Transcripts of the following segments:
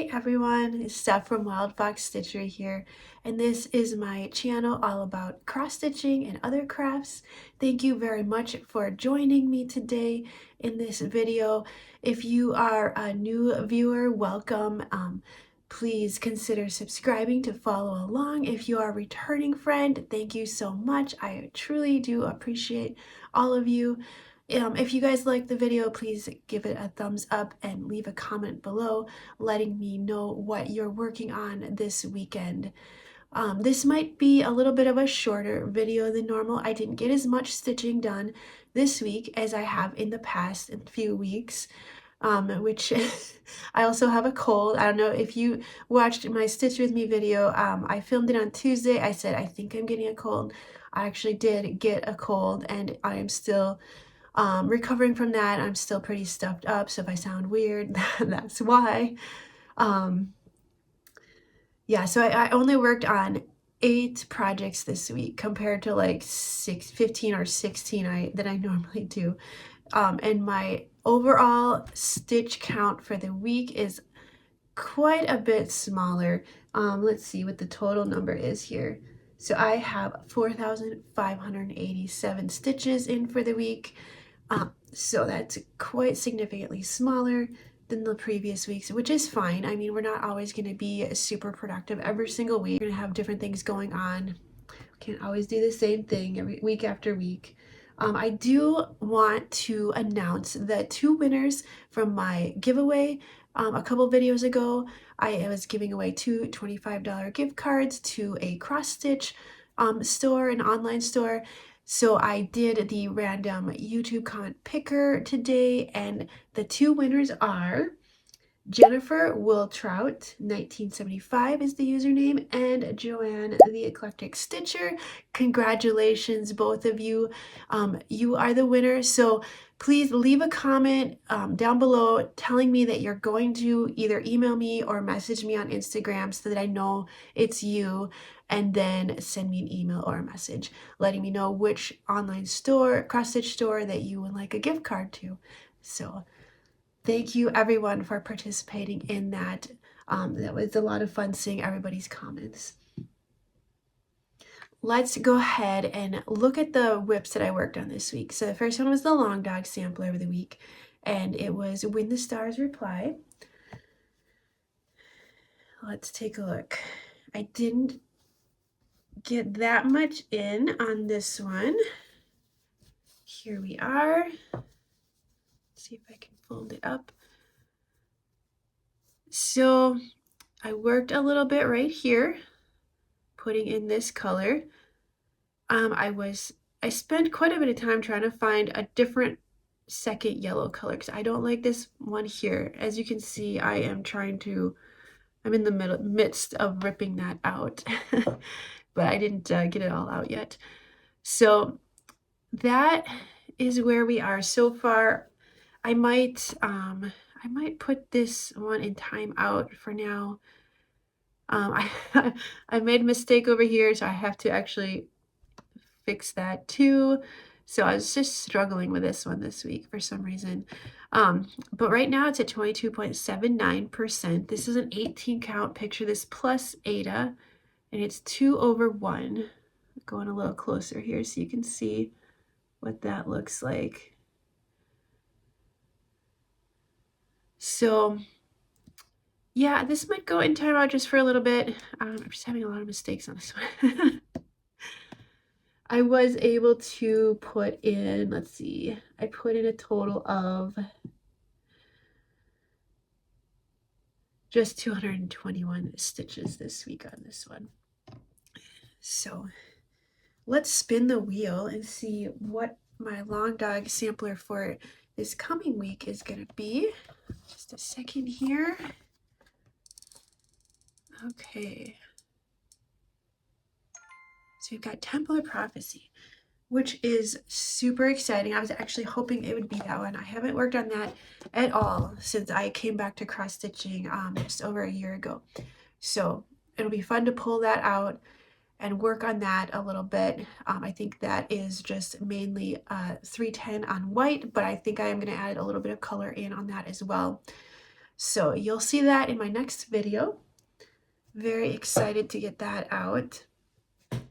Hey everyone, it's Steph from wildfoxstitchery here, and this is my channel all about cross stitching and other crafts. Thank you very much for joining me today in this video. If you are a new viewer, welcome. Please consider subscribing to follow along. If you are a returning friend, thank you so much. I truly do appreciate all of you. If you guys like the video, please give it a thumbs up and leave a comment below letting me know what you're working on this weekend. This might be a little bit of a shorter video than normal. I didn't get as much stitching done this week as I have in the past few weeks, which I also have a cold. I don't know if you watched my Stitch With Me video. I filmed it on Tuesday. I said, I think I'm getting a cold. I actually did get a cold and I am still recovering from that. I'm still pretty stuffed up, so if I sound weird, that's why. Yeah, so I only worked on 8 projects this week compared to like 15 or 16 that I normally do. And my overall stitch count for the week is quite a bit smaller. Let's see what the total number is here. So I have 4,587 stitches in for the week. So that's quite significantly smaller than the previous weeks, which is fine. I mean, we're not always going to be super productive every single week. We're going to have different things going on. We can't always do the same thing every week after week. I do want to announce the 2 winners from my giveaway. A couple videos ago, I was giving away 2 $25 gift cards to a cross stitch store, an online store. So I did the random YouTube comment picker today, and the 2 winners are Jennifer Wiltrout, 1975 is the username, and Joanne the Eclectic Stitcher. Congratulations, both of you. You are the winners. So please leave a comment down below telling me that you're going to either email me or message me on Instagram so that I know it's you, and then send me an email or a message letting me know which online store, cross-stitch store, that you would like a gift card to. So thank you everyone for participating in that. That was a lot of fun seeing everybody's comments. Let's go ahead and look at the whips that I worked on this week. So the first one was the long dog sampler of the week, and it was When the Stars Reply. Let's take a look. I didn't get that much in on this one. Here we are. Let's see if I can fold it up. So I worked a little bit right here, putting in this color. I spent quite a bit of time trying to find a different second yellow color because I don't like this one here. As you can see, I'm in the midst of ripping that out, but I didn't get it all out yet. So that is where we are so far. I might put this one in timeout for now. I made a mistake over here, so I have to actually fix that too. So I was just struggling with this one this week for some reason. But right now it's at 22.79%. This is an 18 count. Picture this plus Ada, and it's 2/1. Going a little closer here so you can see what that looks like. So yeah, this might go in timeout just for a little bit. I'm just having a lot of mistakes on this one. I was able to put in, let's see, I put in a total of just 221 stitches this week on this one. So let's spin the wheel and see what my long dog sampler for this coming week is going to be. Just a second here. Okay. So we've got Temple of Prophecy, which is super exciting. I was actually hoping it would be that one. I haven't worked on that at all since I came back to cross stitching just over a year ago. So it'll be fun to pull that out and work on that a little bit. I think that is just mainly 310 on white, but I think I am going to add a little bit of color in on that as well. So you'll see that in my next video. Very excited to get that out.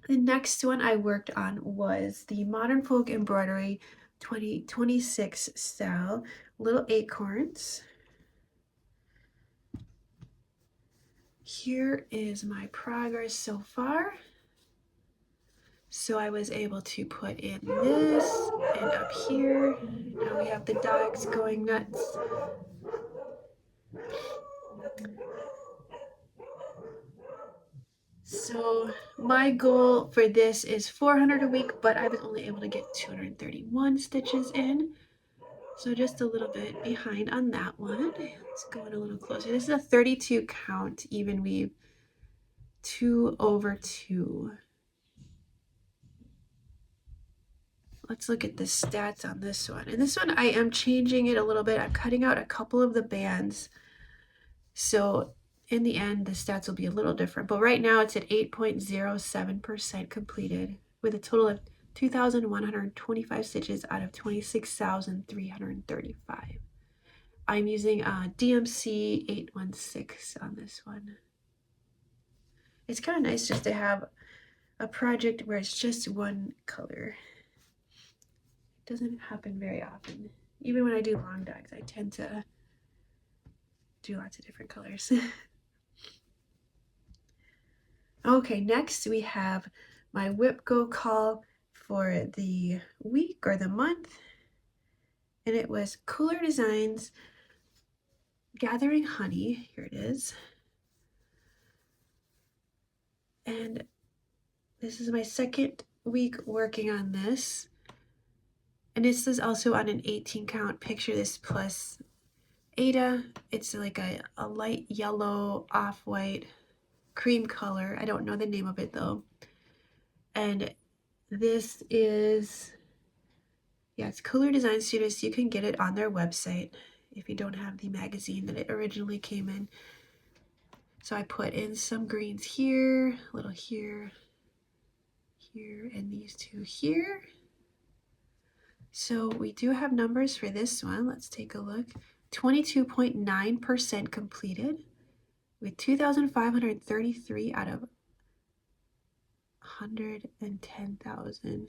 The next one I worked on was the Modern Folk Embroidery 2026 style little acorns. Here is my progress so far. So I was able to put in this and up here. Now we have the dogs going nuts. So my goal for this is 400 a week, but I was only able to get 231 stitches in. So just a little bit behind on that one. Let's go in a little closer. This is a 32 count even weave, 2 over 2. Let's look at the stats on this one. And this one I am changing it a little bit. I'm cutting out a couple of the bands. So in the end, the stats will be a little different. But right now it's at 8.07% completed with a total of 2,125 stitches out of 26,335. I'm using DMC 816 on this one. It's kind of nice just to have a project where it's just one color. It doesn't happen very often. Even when I do long dogs, I tend to do lots of different colors. Okay, next we have my whip go call for the week or the month. And it was Kooler Designs Gathering Honey. Here it is. And this is my second week working on this. And this is also on an 18 count. Picture this plus Ada. It's like a light yellow, off-white, cream color. I don't know the name of it though. And this is, yeah, it's Kooler Design Studios. You can get it on their website if you don't have the magazine that it originally came in. So I put in some greens here, a little here, here, and these two here. So we do have numbers for this one. Let's take a look. 22.9% completed with 2,533 out of 110,000.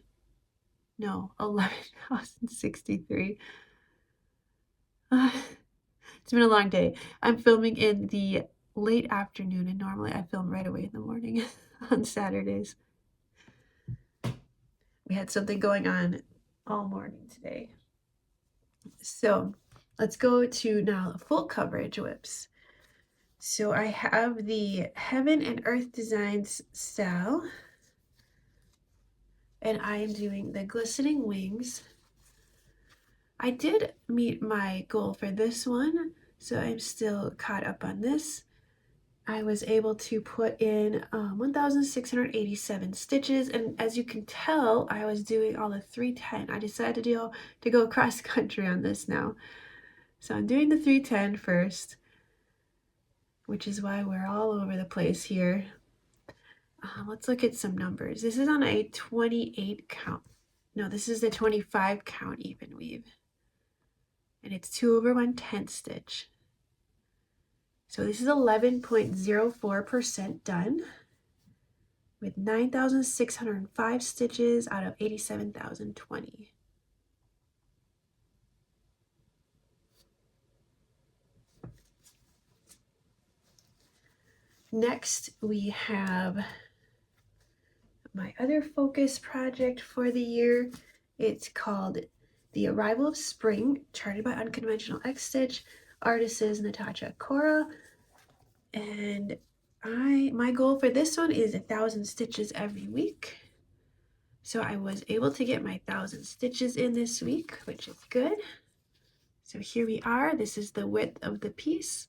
No, 11,063. It's been a long day. I'm filming in the late afternoon, and normally I film right away in the morning on Saturdays. We had something going on all morning today. So let's go to now full coverage whips. So I have the Heaven and Earth Designs style, and I am doing the glistening wings. I did meet my goal for this one, so I'm still caught up on this. I was able to put in 1,687 stitches, and as you can tell, I was doing all the 310. I decided to go cross country on this now. So I'm doing the 310 first, which is why we're all over the place here. Let's look at some numbers. This is on a 28 count. No, this is the 25 count even weave. And it's 2 over 1/10 stitch. So this is 11.04% done with 9,605 stitches out of 87,020. Next, we have my other focus project for the year. It's called The Arrival of Spring, charted by Unconventional Xstitch, Artecy's Natacha, Chohra. And my goal for this one is 1,000 stitches every week. So I was able to get my 1,000 stitches in this week, which is good. So here we are. This is the width of the piece.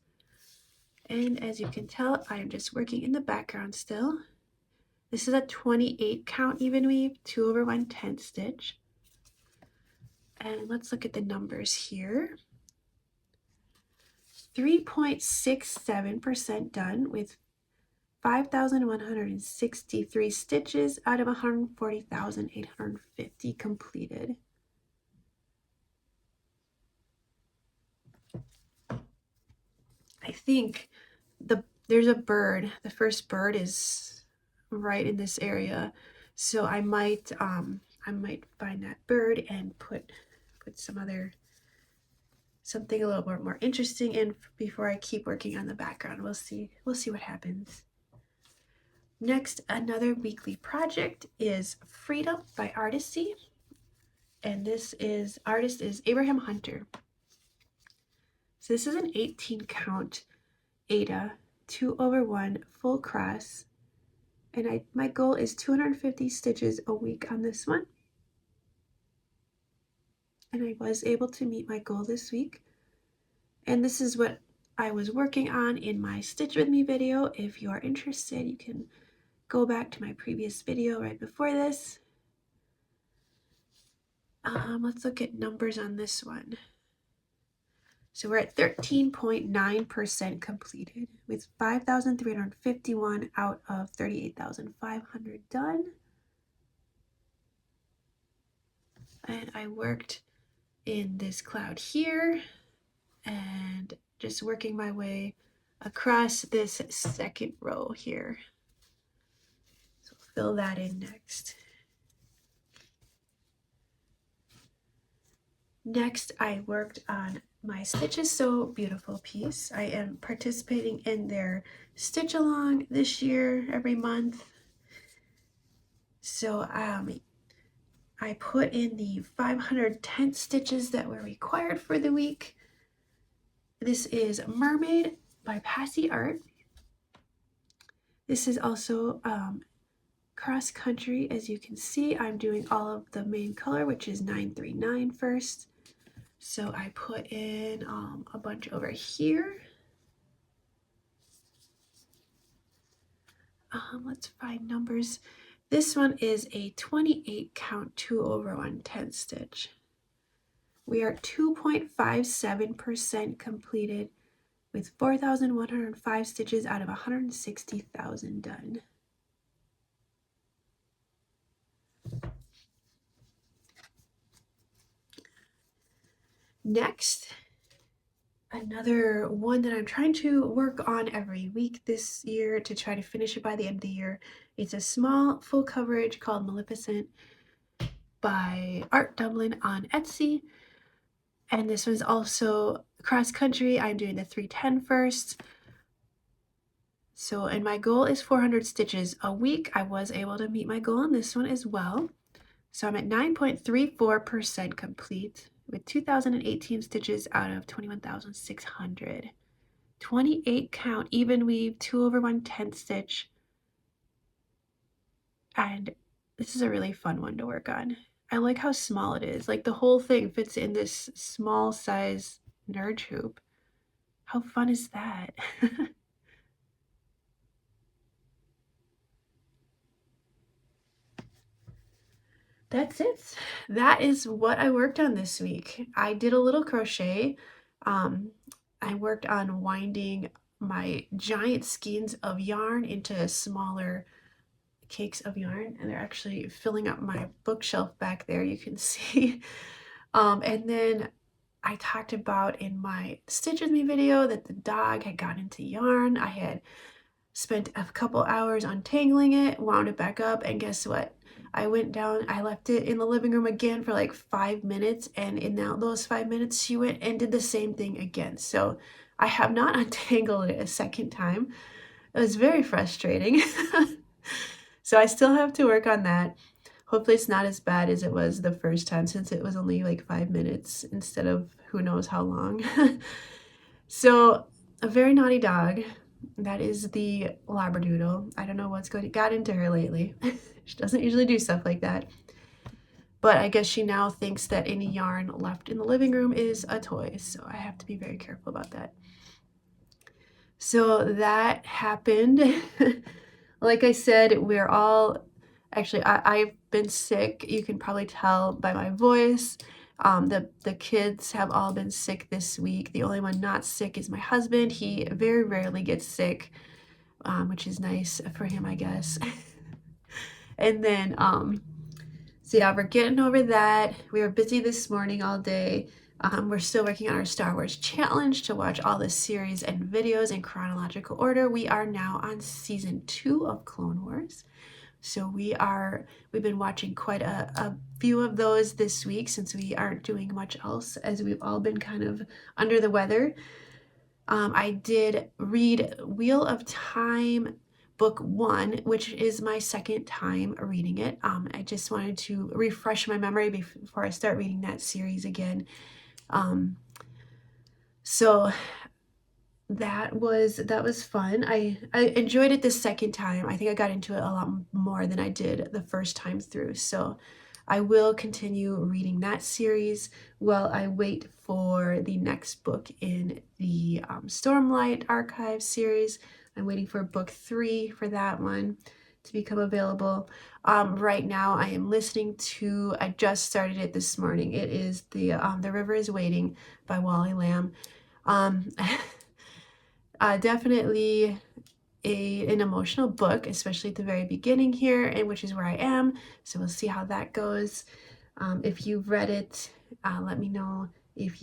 And as you can tell, I'm just working in the background still. This is a 28 count even weave, 2 over 1/10 stitch. And let's look at the numbers here. 3.67% done with 5,163 stitches out of 140,850 completed. I think there's a bird. The first bird is right in this area, so I might find that bird and put something a little bit more interesting in before I keep working on the background. We'll see what happens. Next, another weekly project is Freedom by Artecy, and artist is Abraham Hunter. So this is an 18 count Ada 2/1 full cross, and my goal is 250 stitches a week on this one, and I was able to meet my goal this week. And this is what I was working on in my Stitch With Me video. If you are interested, you can go back to my previous video right before this. Let's look at numbers on this one. So we're at 13.9% completed with 5,351 out of 38,500 done. And I worked in this cloud here and just working my way across this second row here. So fill that in next. Next, I worked on my Stitch Is So Beautiful piece. I am participating in their Stitch Along this year every month. So I put in the 510 stitches that were required for the week. This is Mermaid by Passy Art. This is also cross country. As you can see, I'm doing all of the main color, which is 939 first. So I put in a bunch over here. Let's find numbers. This one is a 28 count 2/1 10 stitch. We are 2.57% completed with 4,105 stitches out of 160,000 done. Next, another one that I'm trying to work on every week this year to try to finish it by the end of the year. It's a small full coverage called Maleficent by ArtDublin on Etsy. And this one's also cross country. I'm doing the 310 first. So, and my goal is 400 stitches a week. I was able to meet my goal on this one as well. So I'm at 9.34% complete with 2,018 stitches out of 21,600. 28 count even weave 2/1 10 stitch. And this is a really fun one to work on. I like how small it is. Like the whole thing fits in this small size nerd hoop. How fun is that? That's it. That is what I worked on this week. I did a little crochet. I worked on winding my giant skeins of yarn into smaller cakes of yarn, and they're actually filling up my bookshelf back there, you can see. And then I talked about in my Stitch With Me video that the dog had gotten into yarn. I had spent a couple hours untangling it, wound it back up, and guess what? I went down, I left it in the living room again for like 5 minutes, and in those 5 minutes she went and did the same thing again. So I have not untangled it a second time. It was very frustrating. So I still have to work on that. Hopefully it's not as bad as it was the first time, since it was only like 5 minutes instead of who knows how long. So a very naughty dog. That is the Labradoodle. I don't know what's got into her lately. She doesn't usually do stuff like that. But I guess she now thinks that any yarn left in the living room is a toy. So I have to be very careful about that. So that happened. Like I said, we're all, actually, I've been sick. You can probably tell by my voice. The kids have all been sick this week. The only one not sick is my husband. He very rarely gets sick, which is nice for him, I guess. And then, so yeah, we're getting over that. We were busy this morning all day. We're still working on our Star Wars challenge to watch all the series and videos in chronological order. We are now on season 2 of Clone Wars. So we've been watching quite a few of those this week since we aren't doing much else, as we've all been kind of under the weather. I did read Wheel of Time book 1, which is my second time reading it. I just wanted to refresh my memory before I start reading that series again. So that was fun. I enjoyed it the second time. I think I got into it a lot more than I did the first time through. So I will continue reading that series while I wait for the next book in the Stormlight Archive series. I'm waiting for book 3 for that one to become available. Right now I am listening to, I just started it this morning. It is The River is Waiting by Wally Lamb. Definitely an emotional book, especially at the very beginning here, and which is where I am. So we'll see how that goes. If you've read it, let me know if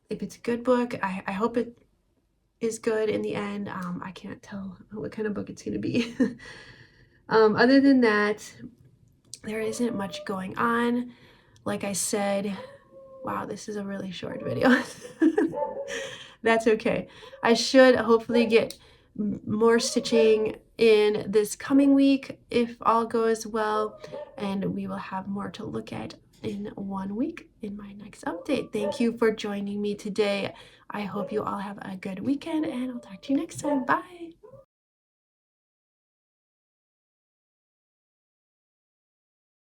it's a good book. I hope it is good in the end. I can't tell what kind of book it's going to be. Other than that, there isn't much going on. Like I said, wow, this is a really short video. That's okay. I should hopefully get more stitching in this coming week if all goes well, and we will have more to look at in 1 week in my next update. Thank you for joining me today. I hope you all have a good weekend, and I'll talk to you next time. Bye.